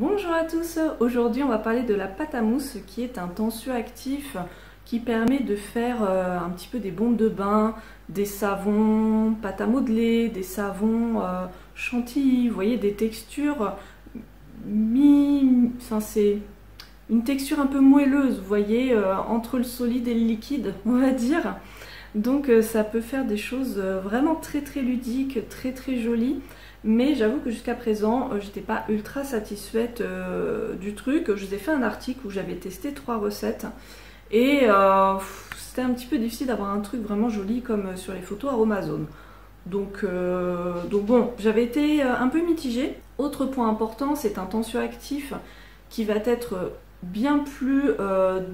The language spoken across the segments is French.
Bonjour à tous, aujourd'hui on va parler de la pâte à mousse qui est un tensioactif qui permet de faire un petit peu des bombes de bain, des savons pâte à modeler, des savons chantilly, vous voyez des textures c'est une texture un peu moelleuse, vous voyez, entre le solide et le liquide on va dire. Donc ça peut faire des choses vraiment très ludiques, très jolies. Mais j'avoue que jusqu'à présent, j'étais pas ultra satisfaite du truc. Je vous ai fait un article où j'avais testé 3 recettes. Et c'était un petit peu difficile d'avoir un truc vraiment joli comme sur les photos Aromazone. Donc bon, j'avais été un peu mitigée. Autre point important, c'est un tensioactif qui va être bien plus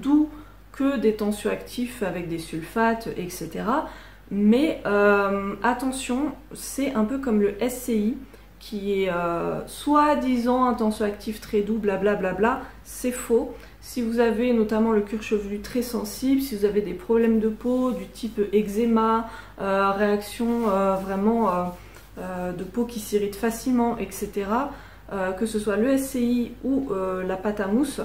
doux que des tensioactifs avec des sulfates, etc. Mais attention, c'est un peu comme le SCI qui est soi-disant un tensioactif très doux, blablabla, c'est faux. Si vous avez notamment le cuir chevelu très sensible, si vous avez des problèmes de peau du type eczéma, réaction vraiment de peau qui s'irrite facilement, etc., que ce soit le SCI ou la pâte à mousse,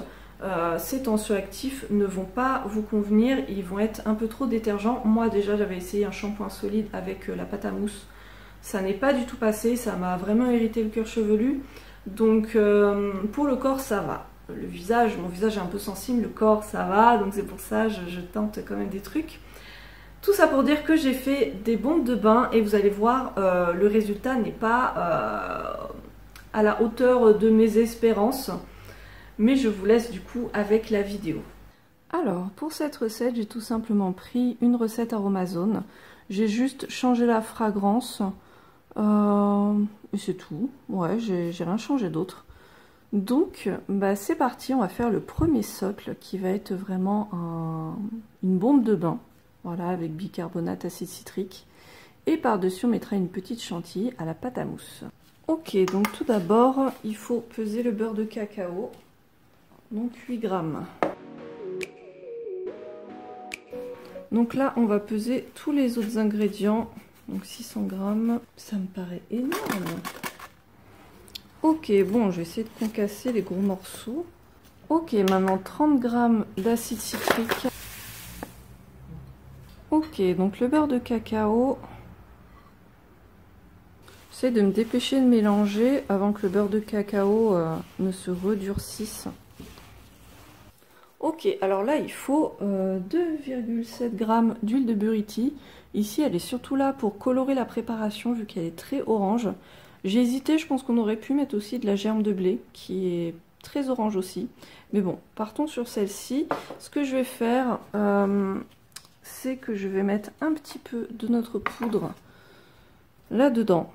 ces tensioactifs ne vont pas vous convenir, ils vont être un peu trop détergents. Moi déjà j'avais essayé un shampoing solide avec la pâte à mousse, ça n'est pas du tout passé, ça m'a vraiment irrité le cuir chevelu. Donc pour le corps ça va, le visage, mon visage est un peu sensible, le corps ça va, donc c'est pour ça je tente quand même des trucs. Tout ça pour dire que j'ai fait des bombes de bain et vous allez voir, le résultat n'est pas à la hauteur de mes espérances. Mais je vous laisse du coup avec la vidéo. Alors, pour cette recette, j'ai tout simplement pris une recette Aromazone. J'ai juste changé la fragrance. Et c'est tout. Ouais, j'ai rien changé d'autre. Donc, bah, c'est parti. On va faire le premier socle qui va être vraiment une bombe de bain. Voilà, avec bicarbonate, acide citrique. Et par-dessus, on mettra une petite chantilly à la pâte à mousse. Ok, donc tout d'abord, il faut peser le beurre de cacao. Donc 8 grammes. Donc là, on va peser tous les autres ingrédients. Donc 600 grammes, ça me paraît énorme. Ok, bon, je vais essayer de concasser les gros morceaux. Ok, maintenant 30 grammes d'acide citrique. Ok, donc le beurre de cacao. J'essaie de me dépêcher de mélanger avant que le beurre de cacao ne se redurcisse. Ok, alors là il faut 2,7 g d'huile de buriti. Ici elle est surtout là pour colorer la préparation vu qu'elle est très orange. J'ai hésité, je pense qu'on aurait pu mettre aussi de la germe de blé qui est très orange aussi. Mais bon, partons sur celle-ci. Ce que je vais faire, c'est que je vais mettre un petit peu de notre poudre là-dedans.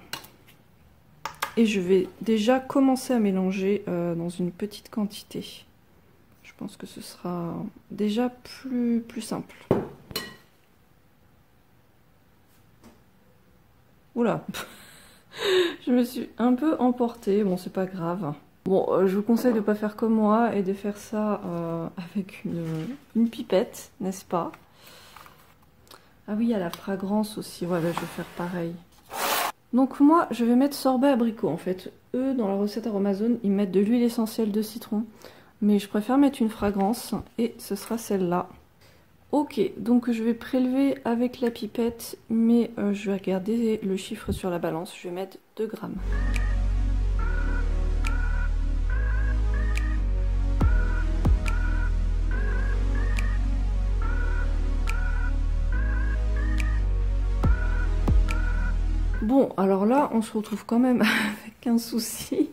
Et je vais déjà commencer à mélanger dans une petite quantité. Je pense que ce sera déjà plus simple. Oula, je me suis un peu emportée. Bon, c'est pas grave. Bon, je vous conseille de ne pas faire comme moi et de faire ça avec une pipette, n'est-ce pas? Ah oui, il y a la fragrance aussi. Ouais, là, je vais faire pareil. Donc moi, je vais mettre sorbet abricot. En fait, eux, dans la recette Aromazone, ils mettent de l'huile essentielle de citron. Mais je préfère mettre une fragrance et ce sera celle-là. Ok, donc je vais prélever avec la pipette, mais je vais regarder le chiffre sur la balance. Je vais mettre 2 grammes. Bon, alors là, on se retrouve quand même avec un souci.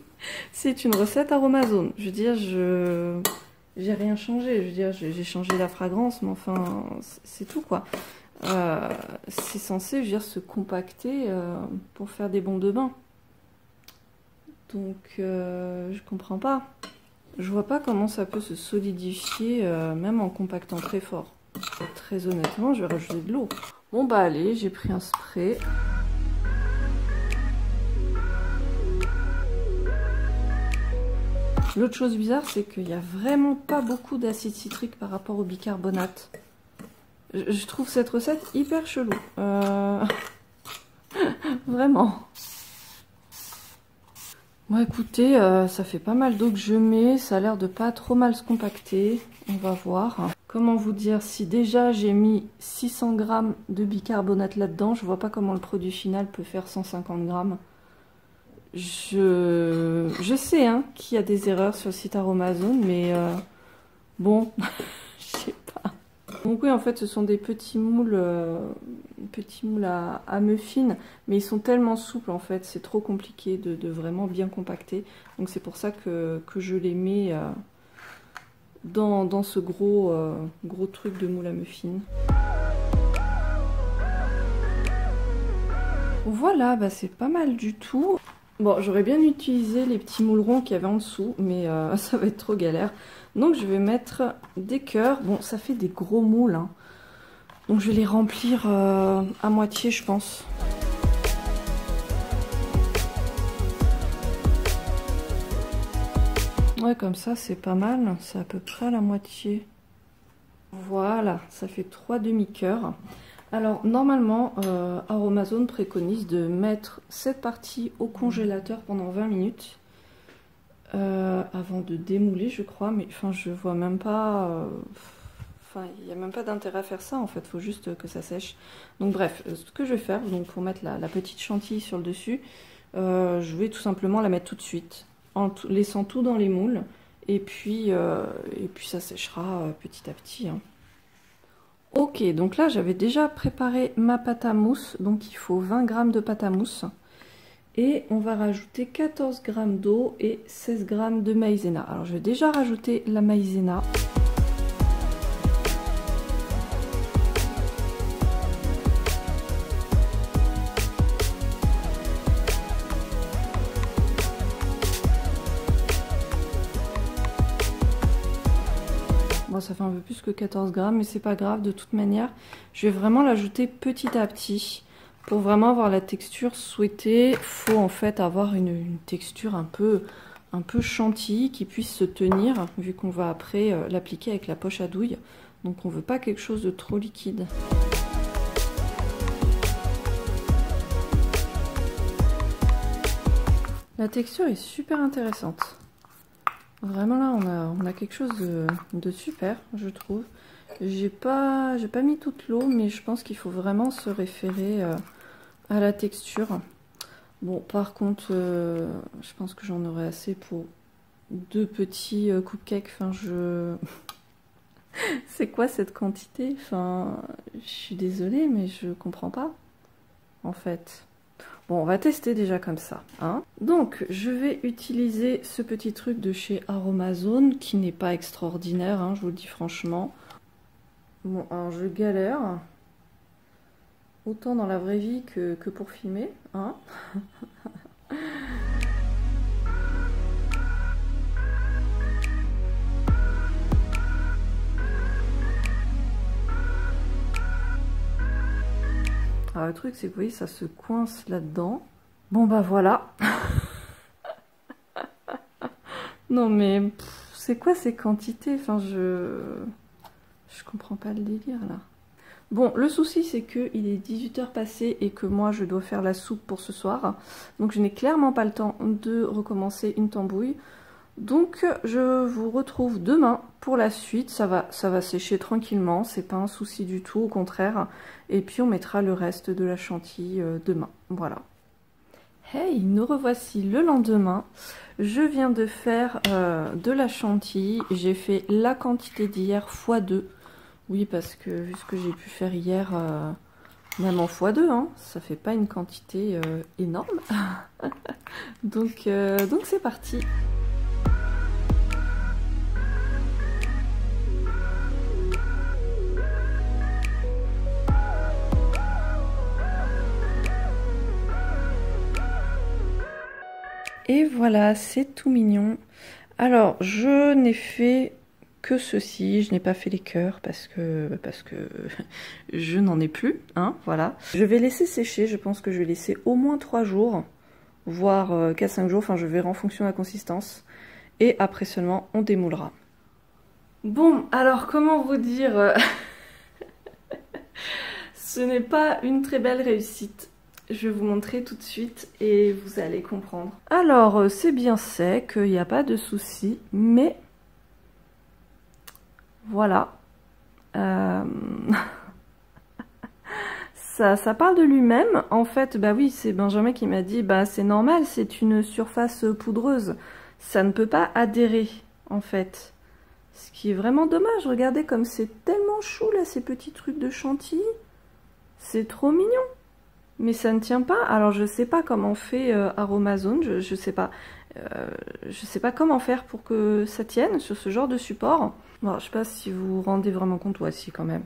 C'est une recette Aromazone. Je veux dire, j'ai rien changé. Je veux dire, j'ai changé la fragrance, mais enfin, c'est tout quoi. C'est censé, je veux dire, se compacter pour faire des bombes de bain. Donc, je comprends pas. Je vois pas comment ça peut se solidifier, même en compactant très fort. Très honnêtement, je vais rajouter de l'eau. Bon bah allez, j'ai pris un spray. L'autre chose bizarre, c'est qu'il n'y a vraiment pas beaucoup d'acide citrique par rapport au bicarbonate. Je trouve cette recette hyper chelou. Vraiment. Bon écoutez, ça fait pas mal d'eau que je mets, ça a l'air de pas trop mal se compacter, on va voir. Comment vous dire, si déjà j'ai mis 600 g de bicarbonate là-dedans, je vois pas comment le produit final peut faire 150 grammes. Je sais hein, qu'il y a des erreurs sur le site Aromazone, mais bon, je sais pas. Donc oui, en fait, ce sont des petits moules à muffins, mais ils sont tellement souples, en fait, c'est trop compliqué de vraiment bien compacter. Donc c'est pour ça que je les mets dans ce gros truc de moule à muffins. Voilà, bah c'est pas mal du tout. Bon, j'aurais bien utilisé les petits moules ronds qu'il y avait en dessous, mais ça va être trop galère. Donc je vais mettre des cœurs. Bon, ça fait des gros moules, hein. Donc je vais les remplir à moitié, je pense. Ouais, comme ça, c'est pas mal. C'est à peu près à la moitié. Voilà, ça fait 3 demi-cœurs. Alors, normalement, Aromazone préconise de mettre cette partie au congélateur pendant 20 minutes. Avant de démouler, je crois. Mais enfin, je vois même pas... Enfin, il n'y a même pas d'intérêt à faire ça, en fait. Il faut juste que ça sèche. Donc, bref, ce que je vais faire, donc, pour mettre la petite chantilly sur le dessus, je vais tout simplement la mettre tout de suite, en laissant tout dans les moules. Et puis ça séchera petit à petit, hein. Ok, donc là j'avais déjà préparé ma pâte à mousse, donc il faut 20 g de pâte à mousse. Et on va rajouter 14 g d'eau et 16 g de maïzena. Alors je vais déjà rajouter la maïzena. Bon, ça fait un peu plus que 14 g, mais c'est pas grave, de toute manière. Je vais vraiment l'ajouter petit à petit. Pour vraiment avoir la texture souhaitée, il faut en fait avoir une texture un peu chantilly qui puisse se tenir, vu qu'on va après l'appliquer avec la poche à douille. Donc on veut pas quelque chose de trop liquide. La texture est super intéressante. Vraiment là, on a quelque chose de super, je trouve. J'ai pas mis toute l'eau, mais je pense qu'il faut vraiment se référer à la texture. Bon, par contre, je pense que j'en aurai assez pour 2 petits cupcakes. Enfin, c'est quoi cette quantité? Enfin, je suis désolée, mais je comprends pas, en fait. Bon, on va tester déjà comme ça, hein. Donc, je vais utiliser ce petit truc de chez Aromazone, qui n'est pas extraordinaire, hein, je vous le dis franchement. Bon, alors je galère, autant dans la vraie vie que pour filmer, hein. Alors le truc c'est que vous voyez ça se coince là-dedans. Bon bah voilà. Non mais c'est quoi ces quantités? Enfin je comprends pas le délire là. Bon, le souci c'est que il est 18h passé et que moi je dois faire la soupe pour ce soir. Donc je n'ai clairement pas le temps de recommencer une tambouille. Donc je vous retrouve demain pour la suite. Ça va sécher tranquillement, c'est pas un souci du tout, au contraire. Et puis on mettra le reste de la chantilly demain. Voilà. Hey, nous revoici le lendemain. Je viens de faire de la chantilly. J'ai fait la quantité d'hier x2. Oui, parce que vu ce que j'ai pu faire hier, même en x2, hein, ça fait pas une quantité énorme. donc c'est parti. Et voilà, c'est tout mignon. Alors, je n'ai fait que ceci, je n'ai pas fait les cœurs parce que je n'en ai plus, hein, voilà. Je vais laisser sécher, je pense que je vais laisser au moins 3 jours, voire 4-5 jours, enfin je verrai en fonction de la consistance. Et après seulement, on démoulera. Bon, alors comment vous dire ce n'est pas une très belle réussite. Je vais vous montrer tout de suite et vous allez comprendre. Alors, c'est bien sec, il n'y a pas de souci, mais voilà. Ça parle de lui-même. En fait, bah oui, c'est Benjamin qui m'a dit, bah c'est normal, c'est une surface poudreuse. Ça ne peut pas adhérer, en fait. Ce qui est vraiment dommage. Regardez comme c'est tellement chou, là, ces petits trucs de chantilly. C'est trop mignon. Mais ça ne tient pas. Alors je sais pas comment on fait Aromazone, je sais pas. Je sais pas comment faire pour que ça tienne sur ce genre de support. Bon, je sais pas si vous vous rendez vraiment compte, voici quand même.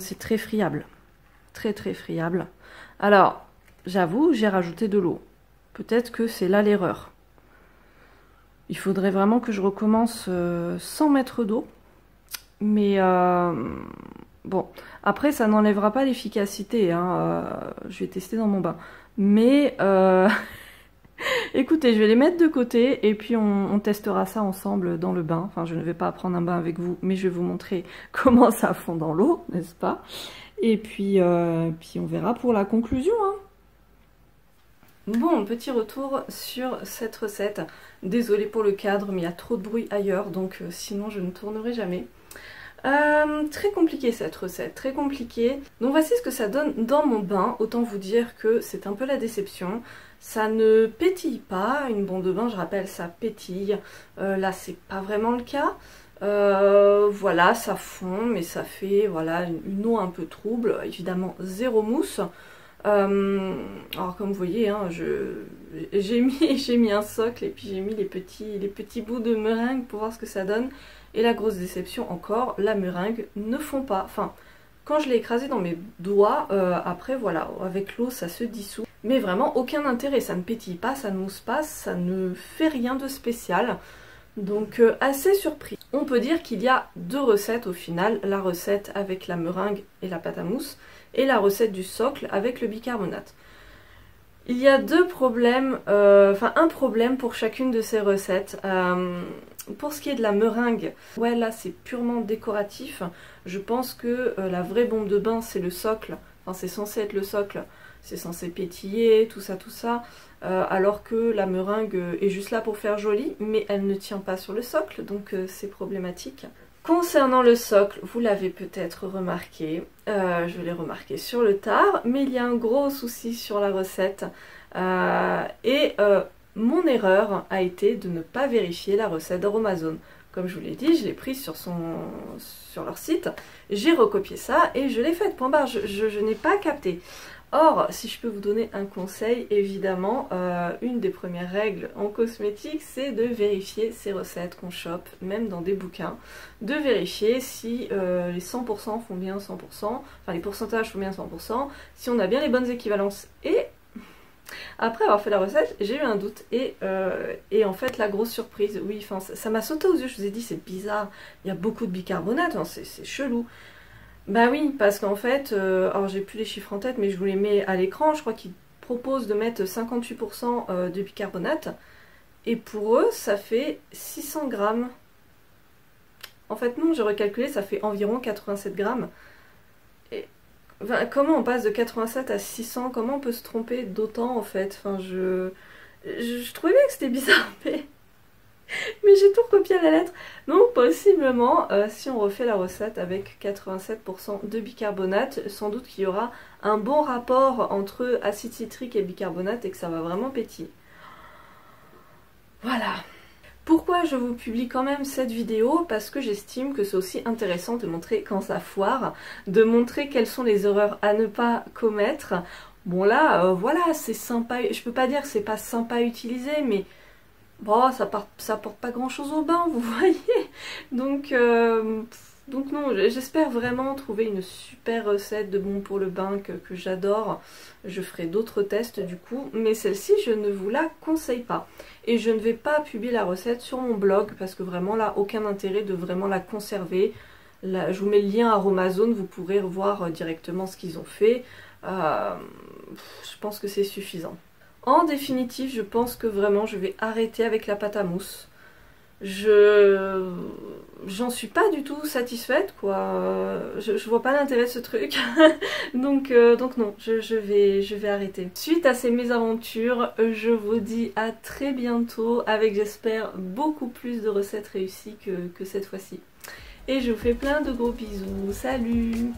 C'est très friable. Très très friable. Alors, j'avoue, j'ai rajouté de l'eau. Peut-être que c'est là l'erreur. Il faudrait vraiment que je recommence sans mettre d'eau. Mais bon, après ça n'enlèvera pas l'efficacité, hein, je vais tester dans mon bain. Mais écoutez, je vais les mettre de côté et puis on testera ça ensemble dans le bain. Enfin, je ne vais pas prendre un bain avec vous, mais je vais vous montrer comment ça fond dans l'eau, n'est-ce pas? Et puis on verra pour la conclusion, hein. Bon, petit retour sur cette recette. Désolée pour le cadre, mais il y a trop de bruit ailleurs, donc sinon je ne tournerai jamais. Très compliquée cette recette, très compliquée. Donc voici ce que ça donne dans mon bain. Autant vous dire que c'est un peu la déception. Ça ne pétille pas, une bombe de bain, je rappelle, ça pétille. Là, c'est pas vraiment le cas. Voilà, ça fond, mais ça fait voilà une eau un peu trouble. Évidemment, zéro mousse. Alors comme vous voyez, hein, j'ai mis un socle et puis j'ai mis les petits bouts de meringue pour voir ce que ça donne. Et la grosse déception encore, la meringue ne fond pas. Enfin, quand je l'ai écrasé dans mes doigts, après voilà, avec l'eau ça se dissout. Mais vraiment aucun intérêt, ça ne pétille pas, ça ne mousse pas, ça ne fait rien de spécial. Donc assez surpris. On peut dire qu'il y a deux recettes au final, la recette avec la meringue et la pâte à mousse, et la recette du socle avec le bicarbonate. Il y a deux problèmes, enfin un problème pour chacune de ces recettes. Pour ce qui est de la meringue, ouais là c'est purement décoratif. Je pense que la vraie bombe de bain c'est le socle, enfin c'est censé être le socle, c'est censé pétiller, tout ça, alors que la meringue est juste là pour faire joli, mais elle ne tient pas sur le socle, donc c'est problématique. Concernant le socle, vous l'avez peut-être remarqué, je l'ai remarqué sur le tard, mais il y a un gros souci sur la recette. Mon erreur a été de ne pas vérifier la recette d'Aromazone. Comme je vous l'ai dit, je l'ai prise sur leur site, j'ai recopié ça et je l'ai faite, point barre, je n'ai pas capté. Or, si je peux vous donner un conseil, évidemment, une des premières règles en cosmétique, c'est de vérifier ces recettes qu'on chope, même dans des bouquins, de vérifier si les 100% font bien 100%, enfin les pourcentages font bien 100%, si on a bien les bonnes équivalences. Et après avoir fait la recette, j'ai eu un doute et en fait la grosse surprise, oui, enfin ça m'a sauté aux yeux, je vous ai dit c'est bizarre, il y a beaucoup de bicarbonate, hein, c'est chelou. Bah oui, parce qu'en fait, alors j'ai plus les chiffres en tête, mais je vous les mets à l'écran, je crois qu'ils proposent de mettre 58% de bicarbonate, et pour eux, ça fait 600 grammes. En fait non, j'ai recalculé, ça fait environ 87 grammes. Et, enfin, comment on passe de 87 à 600? Comment on peut se tromper d'autant en fait? Enfin, je trouvais bien que c'était bizarre, mais j'ai tout recopié à la lettre. Donc possiblement, si on refait la recette avec 87% de bicarbonate, sans doute qu'il y aura un bon rapport entre acide citrique et bicarbonate et que ça va vraiment pétiller. Voilà. Pourquoi je vous publie quand même cette vidéo? Parce que j'estime que c'est aussi intéressant de montrer quand ça foire, de montrer quelles sont les erreurs à ne pas commettre. Bon là, voilà, c'est sympa, je peux pas dire que c'est pas sympa à utiliser, mais bon, ça porte pas grand chose au bain, vous voyez. Donc non, j'espère vraiment trouver une super recette de bon pour le bain que j'adore. Je ferai d'autres tests du coup, mais celle-ci je ne vous la conseille pas. Et je ne vais pas publier la recette sur mon blog parce que vraiment là, aucun intérêt de vraiment la conserver. Là, je vous mets le lien Aromazone, vous pourrez revoir directement ce qu'ils ont fait. Je pense que c'est suffisant. En définitive, je pense que vraiment je vais arrêter avec la pâte à mousse. j'en suis pas du tout satisfaite quoi. Je vois pas l'intérêt de ce truc. donc non, je vais arrêter. Suite à ces mésaventures, je vous dis à très bientôt avec j'espère beaucoup plus de recettes réussies que cette fois-ci. Et je vous fais plein de gros bisous. Salut!